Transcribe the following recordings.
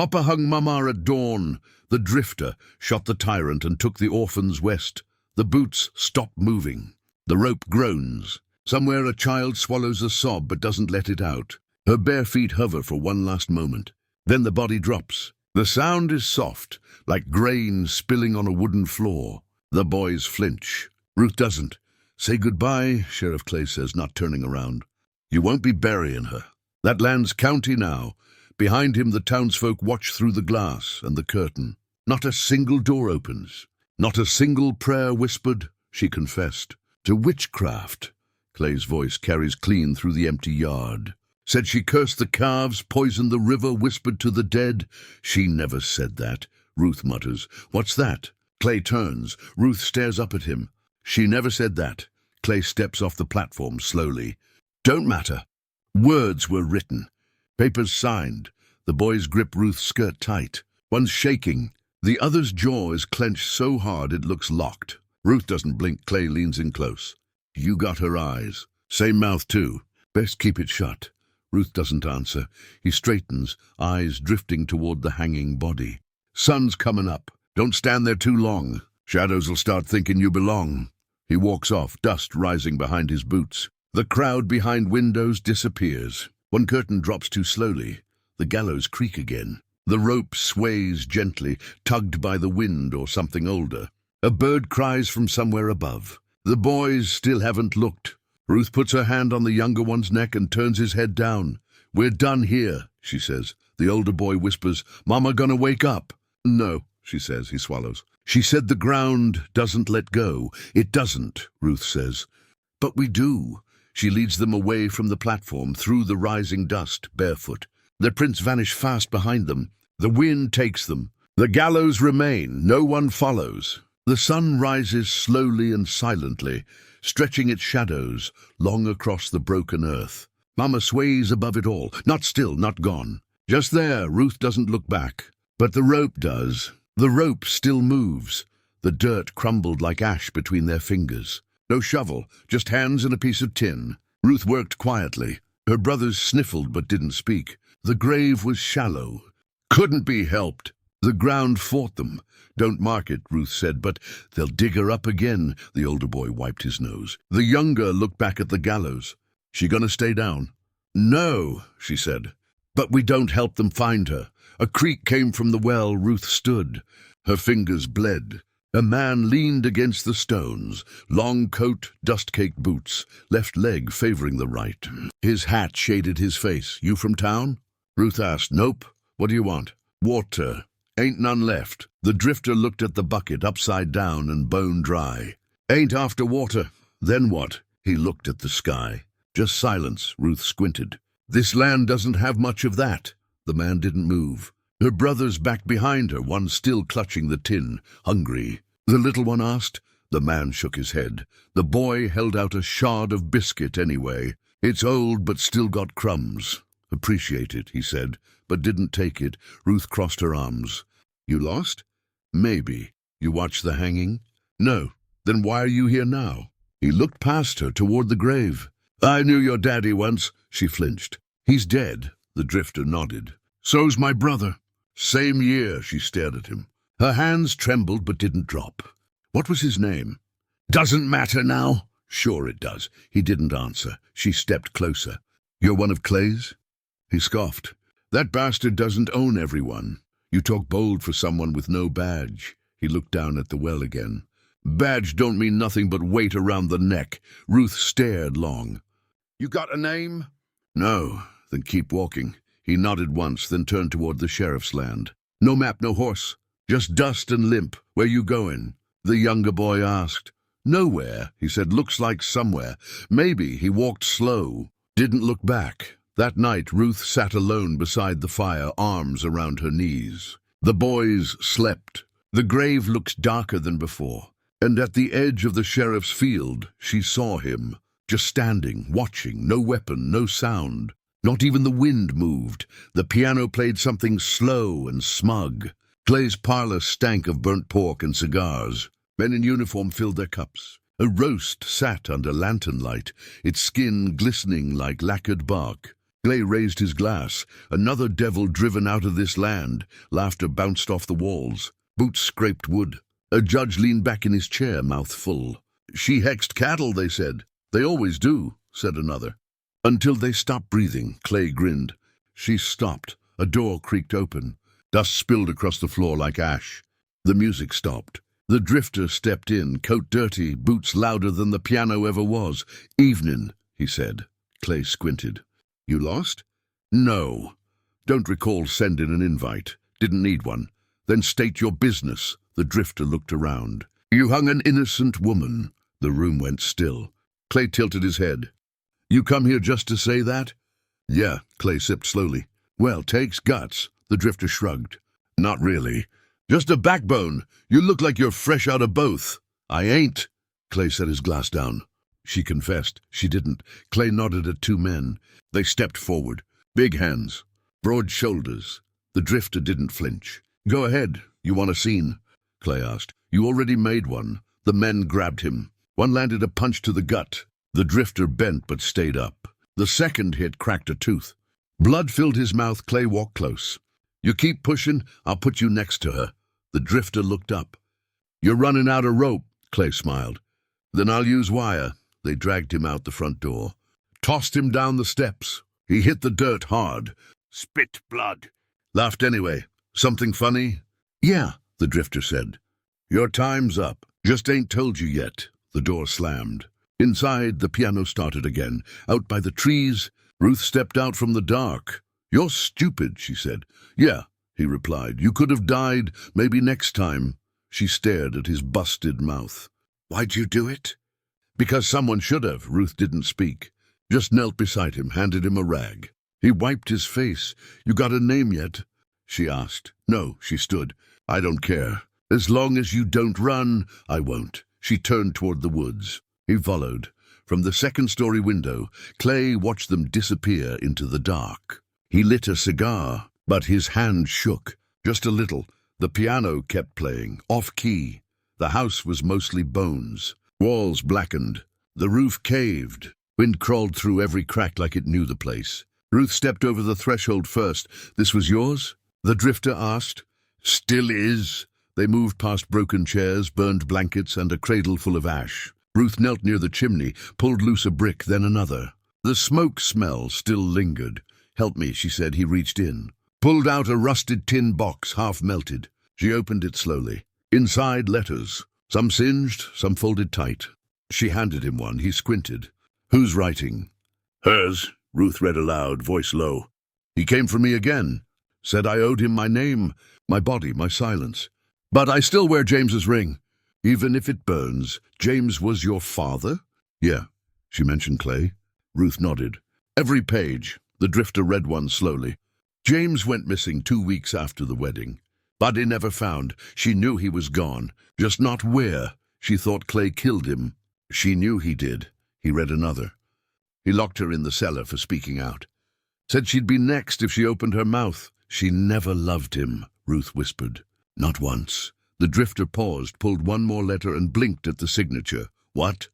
Papa hung Mama at dawn. The drifter shot the Tyrant and took the Orphans west. The boots stop moving. The rope groans. Somewhere a child swallows a sob but doesn't let it out. Her bare feet hover for one last moment. Then the body drops. The sound is soft, like grain spilling on a wooden floor. The boys flinch. Ruth doesn't. "Say goodbye," Sheriff Clay says, not turning around. "You won't be burying her." That lands county now. Behind him the townsfolk watch through the glass and the curtain. Not a single door opens. Not a single prayer whispered. She confessed. To witchcraft. Clay's voice carries clean through the empty yard. Said she cursed the calves, poisoned the river, whispered to the dead. She never said that. Ruth mutters. "What's that?" Clay turns. Ruth stares up at him. "She never said that." Clay steps off the platform slowly. "Don't matter." Words were written. Papers signed. The boys grip Ruth's skirt tight. One's shaking. The other's jaw is clenched so hard it looks locked. Ruth doesn't blink. Clay leans in close. "You got her eyes. Same mouth too. Best keep it shut." Ruth doesn't answer. He straightens, eyes drifting toward the hanging body. "Sun's coming up. Don't stand there too long. Shadows'll start thinking you belong." He walks off, dust rising behind his boots. The crowd behind windows disappears. One curtain drops too slowly. The gallows creak again. The rope sways gently, tugged by the wind or something older. A bird cries from somewhere above. The boys still haven't looked. Ruth puts her hand on the younger one's neck and turns his head down. "We're done here," she says. The older boy whispers, "Mama gonna wake up?" "No," she says. He swallows. "She said the ground doesn't let go." "It doesn't," Ruth says. "But we do." She leads them away from the platform, through the rising dust, barefoot. Their prints vanish fast behind them. The wind takes them. The gallows remain. No one follows. The sun rises slowly and silently, stretching its shadows long across the broken earth. Mama sways above it all, not still, not gone. Just there, Ruth doesn't look back. But the rope does. The rope still moves. The dirt crumbled like ash between their fingers. No shovel, just hands and a piece of tin. Ruth worked quietly. Her brothers sniffled but didn't speak. The grave was shallow. Couldn't be helped. The ground fought them. "Don't mark it," Ruth said, "but they'll dig her up again." The older boy wiped his nose. The younger looked back at the gallows. "She gonna stay down?" "No," she said. "But we don't help them find her." A creak came from the well. Ruth stood. Her fingers bled. A man leaned against the stones, long coat, dust-caked boots, left leg favoring the right. His hat shaded his face. "You from town?" Ruth asked. "Nope. What do you want?" "Water. Ain't none left." The drifter looked at the bucket, upside down and bone dry. "Ain't after water." "Then what?" He looked at the sky. "Just silence." Ruth squinted. "This land doesn't have much of that." The man didn't move. Her brothers back behind her, one still clutching the tin, hungry. The little one asked. The man shook his head. The boy held out a shard of biscuit anyway. "It's old but still got crumbs." "Appreciate it," he said, but didn't take it. Ruth crossed her arms. "You lost?" "Maybe." "You watched the hanging?" "No." "Then why are you here now?" He looked past her toward the grave. "I knew your daddy once." She flinched. "He's dead." The drifter nodded. "So's my brother." "Same year." She stared at him. Her hands trembled but didn't drop. "What was his name?" "Doesn't matter now." "Sure it does." He didn't answer. She stepped closer. "You're one of Clay's?" He scoffed. "That bastard doesn't own everyone. You talk bold for someone with no badge." He looked down at the well again. "Badge don't mean nothing but weight around the neck." Ruth stared long. "You got a name?" "No." "Then keep walking." He nodded once, then turned toward the sheriff's land. "No map, no horse. Just dust and limp. Where you going?" The younger boy asked. "Nowhere," he said. "Looks like somewhere." Maybe. He walked slow. Didn't look back. That night, Ruth sat alone beside the fire, arms around her knees. The boys slept. The grave looked darker than before. And at the edge of the sheriff's field, she saw him, just standing, watching, no weapon, no sound. Not even the wind moved. The piano played something slow and smug. Clay's parlor stank of burnt pork and cigars. Men in uniform filled their cups. A roast sat under lantern light, its skin glistening like lacquered bark. Clay raised his glass. Another devil driven out of this land. Laughter bounced off the walls. Boots scraped wood. A judge leaned back in his chair, mouth full. She hexed cattle, they said. They always do, said another. Until they stopped breathing, Clay grinned. She stopped. A door creaked open. Dust spilled across the floor like ash. The music stopped. The drifter stepped in, coat dirty, boots louder than the piano ever was. Evening, he said. Clay squinted. You lost? No. Don't recall sending an invite. Didn't need one. Then state your business. The drifter looked around. You hung an innocent woman. The room went still. Clay tilted his head. You come here just to say that? Yeah, Clay sipped slowly. Well, takes guts. The drifter shrugged. Not really. Just a backbone. You look like you're fresh out of both. I ain't. Clay set his glass down. She confessed. She didn't. Clay nodded at two men. They stepped forward. Big hands. Broad shoulders. The drifter didn't flinch. Go ahead. You want a scene? Clay asked. You already made one. The men grabbed him. One landed a punch to the gut. The drifter bent but stayed up. The second hit cracked a tooth. Blood filled his mouth. Clay walked close. You keep pushing, I'll put you next to her. The drifter looked up. You're running out of rope, Clay smiled. Then I'll use wire. They dragged him out the front door. Tossed him down the steps. He hit the dirt hard. Spit blood. Laughed anyway. Something funny? Yeah, the drifter said. Your time's up. Just ain't told you yet. The door slammed. Inside, the piano started again. Out by the trees, Ruth stepped out from the dark. You're stupid, she said. Yeah, he replied. You could have died, maybe next time. She stared at his busted mouth. Why'd you do it? Because someone should have. Ruth didn't speak. Just knelt beside him, handed him a rag. He wiped his face. You got a name yet? She asked. No, she stood. I don't care. As long as you don't run, I won't. She turned toward the woods. He followed. From the second-story window, Clay watched them disappear into the dark. He lit a cigar, but his hand shook. Just a little. The piano kept playing, off-key. The house was mostly bones. Walls blackened. The roof caved. Wind crawled through every crack like it knew the place. Ruth stepped over the threshold first. This was yours? The drifter asked. Still is. They moved past broken chairs, burned blankets, and a cradle full of ash. Ruth knelt near the chimney, pulled loose a brick, then another. The smoke smell still lingered. Help me, she said. He reached in. Pulled out a rusted tin box, half melted. She opened it slowly. Inside, letters. Some singed, some folded tight. She handed him one. He squinted. Who's writing? Hers, Ruth read aloud, voice low. He came for me again. Said I owed him my name, my body, my silence. But I still wear James's ring. Even if it burns, James was your father? Yeah, she mentioned Clay. Ruth nodded. Every page. The drifter read one slowly. James went missing 2 weeks after the wedding. Body never found. She knew he was gone. Just not where. She thought Clay killed him. She knew he did. He read another. He locked her in the cellar for speaking out. Said she'd be next if she opened her mouth. She never loved him, Ruth whispered. Not once. The drifter paused, pulled one more letter, and blinked at the signature. What?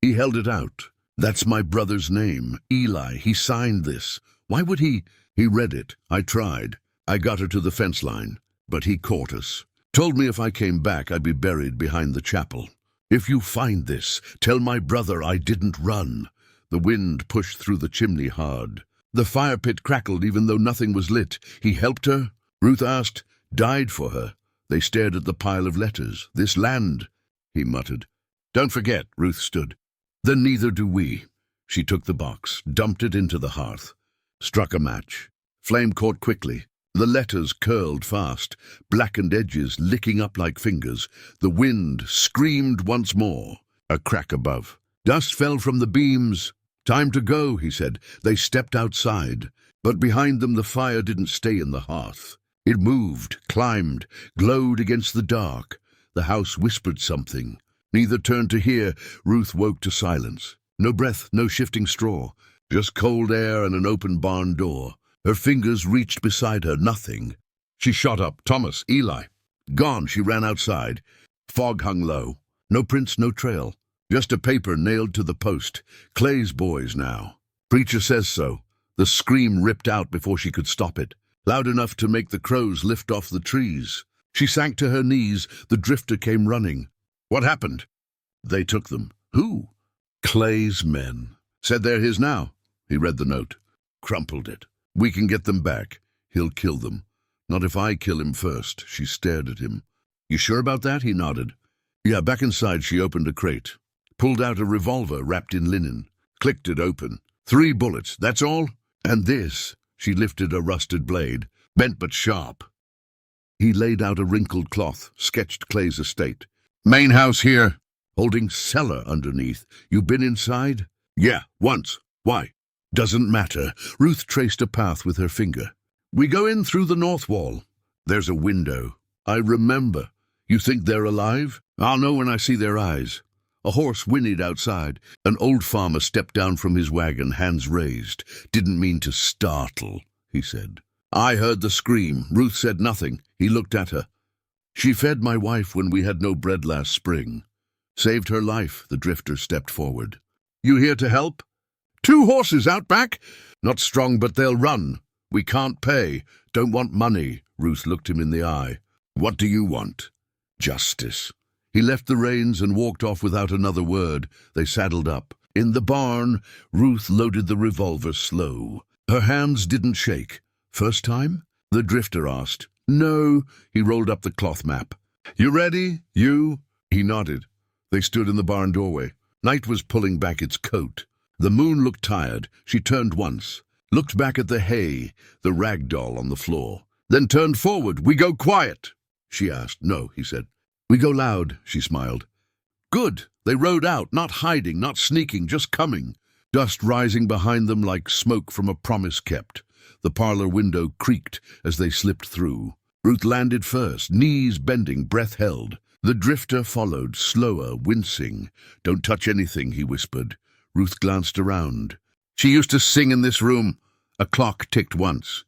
He held it out. That's my brother's name, Eli. He signed this. Why would he? He read it. I tried. I got her to the fence line, but he caught us. Told me if I came back, I'd be buried behind the chapel. If you find this, tell my brother I didn't run. The wind pushed through the chimney hard. The fire pit crackled even though nothing was lit. He helped her? Ruth asked. Died for her. They stared at the pile of letters. This land, he muttered. Don't forget, Ruth stood. Then neither do we. She took the box, dumped it into the hearth, struck a match. Flame caught quickly. The letters curled fast, blackened edges licking up like fingers. The wind screamed once more. A crack above. Dust fell from the beams. Time to go, he said. They stepped outside, but behind them the fire didn't stay in the hearth. It moved, climbed, glowed against the dark. The house whispered something. Neither turned to hear. Ruth woke to silence. No breath, no shifting straw. Just cold air and an open barn door. Her fingers reached beside her. Nothing. She shot up. Thomas, Eli. Gone. She ran outside. Fog hung low. No prints, no trail. Just a paper nailed to the post. Clay's boys now. Preacher says so. The scream ripped out before she could stop it, loud enough to make the crows lift off the trees. She sank to her knees. The drifter came running. What happened? They took them. Who? Clay's men. Said they're his now. He read the note. Crumpled it. We can get them back. He'll kill them. Not if I kill him first. She stared at him. You sure about that? He nodded. Yeah, back inside she opened a crate. Pulled out a revolver wrapped in linen. Clicked it open. 3 bullets, that's all? And this. She lifted a rusted blade. Bent but sharp. He laid out a wrinkled cloth, sketched Clay's estate. Main house here. Holding cellar underneath. You been inside? Yeah, once. Why? Doesn't matter. Ruth traced a path with her finger. We go in through the north wall. There's a window. I remember. You think they're alive? I'll know when I see their eyes. A horse whinnied outside. An old farmer stepped down from his wagon, hands raised. Didn't mean to startle, he said. I heard the scream. Ruth said nothing. He looked at her. She fed my wife when we had no bread last spring. Saved her life, the drifter stepped forward. You here to help? 2 horses out back? Not strong, but they'll run. We can't pay. Don't want money. Ruth looked him in the eye. What do you want? Justice. He left the reins and walked off without another word. They saddled up. In the barn, Ruth loaded the revolver slow. Her hands didn't shake. First time? The drifter asked. No. He rolled up the cloth map. You ready? You? He nodded. They stood in the barn doorway. Night was pulling back its coat. The moon looked tired. She turned once. Looked back at the hay, the rag doll on the floor. Then turned forward. We go quiet? She asked. No, he said. We go loud, she smiled. Good. They rode out, not hiding, not sneaking, just coming. Dust rising behind them like smoke from a promise kept. The parlor window creaked as they slipped through. Ruth landed first, knees bending, breath held. The drifter followed, slower, wincing. Don't touch anything, he whispered. Ruth glanced around. She used to sing in this room. A clock ticked once.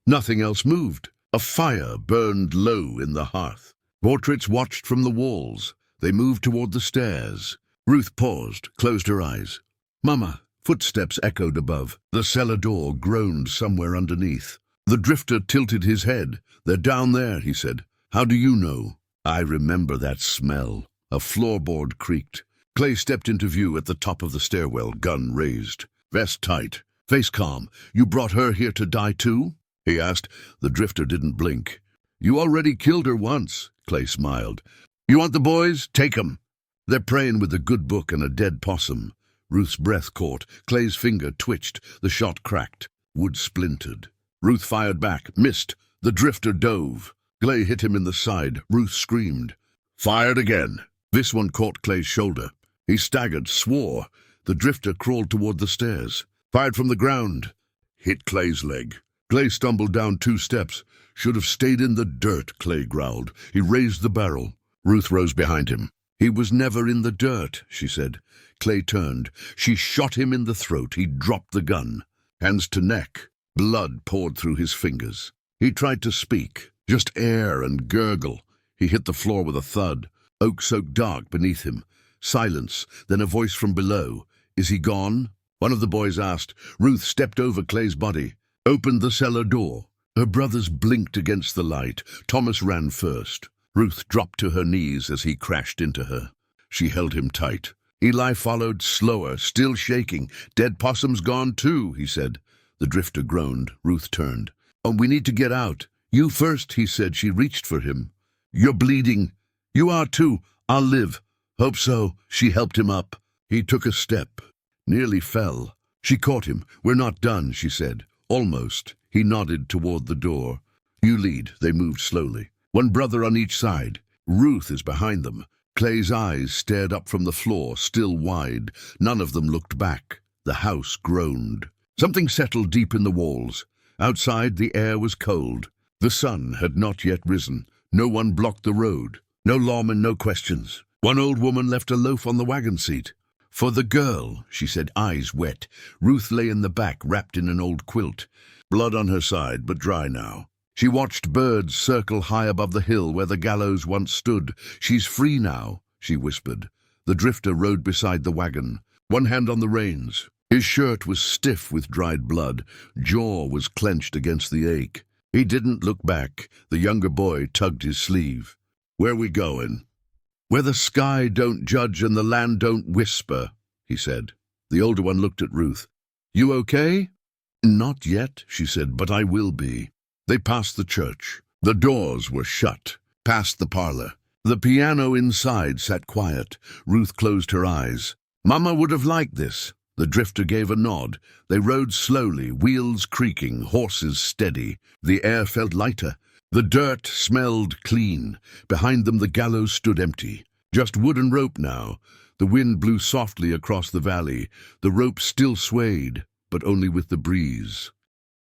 Nothing else moved. A fire burned low in the hearth. Portraits watched from the walls. They moved toward the stairs. Ruth paused, closed her eyes. Mama. Footsteps echoed above. The cellar door groaned somewhere underneath. The drifter tilted his head. They're down there, he said. How do you know? I remember that smell. A floorboard creaked. Clay stepped into view at the top of the stairwell, gun raised. Vest tight. Face calm. You brought her here to die too? He asked. The drifter didn't blink. You already killed her once, Clay smiled. You want the boys? Take 'em. They're praying with a good book and a dead possum. Ruth's breath caught. Clay's finger twitched. The shot cracked. Wood splintered. Ruth fired back. Missed. The drifter dove. Clay hit him in the side. Ruth screamed. Fired again. This one caught Clay's shoulder. He staggered, swore. The drifter crawled toward the stairs. Fired from the ground. Hit Clay's leg. Clay stumbled down 2 steps. Should have stayed in the dirt, Clay growled. He raised the barrel. Ruth rose behind him. He was never in the dirt, she said. Clay turned. She shot him in the throat. He dropped the gun. Hands to neck. Blood poured through his fingers. He tried to speak. Just air and gurgle. He hit the floor with a thud. Oak-soaked dark beneath him. Silence, then a voice from below. Is he gone? One of the boys asked. Ruth stepped over Clay's body. Opened the cellar door. Her brothers blinked against the light. Thomas ran first. Ruth dropped to her knees as he crashed into her. She held him tight. Eli followed, slower, still shaking. Dead possum's gone too, he said. The drifter groaned. Ruth turned. Oh, we need to get out. You first, he said. She reached for him. You're bleeding. You are too. I'll live. Hope so. She helped him up. He took a step. Nearly fell. She caught him. We're not done, she said. Almost. He nodded toward the door. You lead. They moved slowly. One brother on each side. Ruth is behind them. Clay's eyes stared up from the floor, still wide. None of them looked back. The house groaned. Something settled deep in the walls. Outside, the air was cold. The sun had not yet risen. No one blocked the road. No lawman, no questions. One old woman left a loaf on the wagon seat. For the girl, she said, eyes wet. Ruth lay in the back, wrapped in an old quilt. Blood on her side, but dry now. She watched birds circle high above the hill where the gallows once stood. She's free now, she whispered. The drifter rode beside the wagon, one hand on the reins. His shirt was stiff with dried blood. Jaw was clenched against the ache. He didn't look back. The younger boy tugged his sleeve. "Where we going?" "Where the sky don't judge and the land don't whisper," he said. The older one looked at Ruth. "You okay?" "Not yet," she said, "but I will be." They passed the church. The doors were shut. Past the parlor. The piano inside sat quiet. Ruth closed her eyes. "Mama would have liked this." The drifter gave a nod. They rode slowly, wheels creaking, horses steady. The air felt lighter. The dirt smelled clean. Behind them the gallows stood empty. Just wood and rope now. The wind blew softly across the valley. The rope still swayed, but only with the breeze.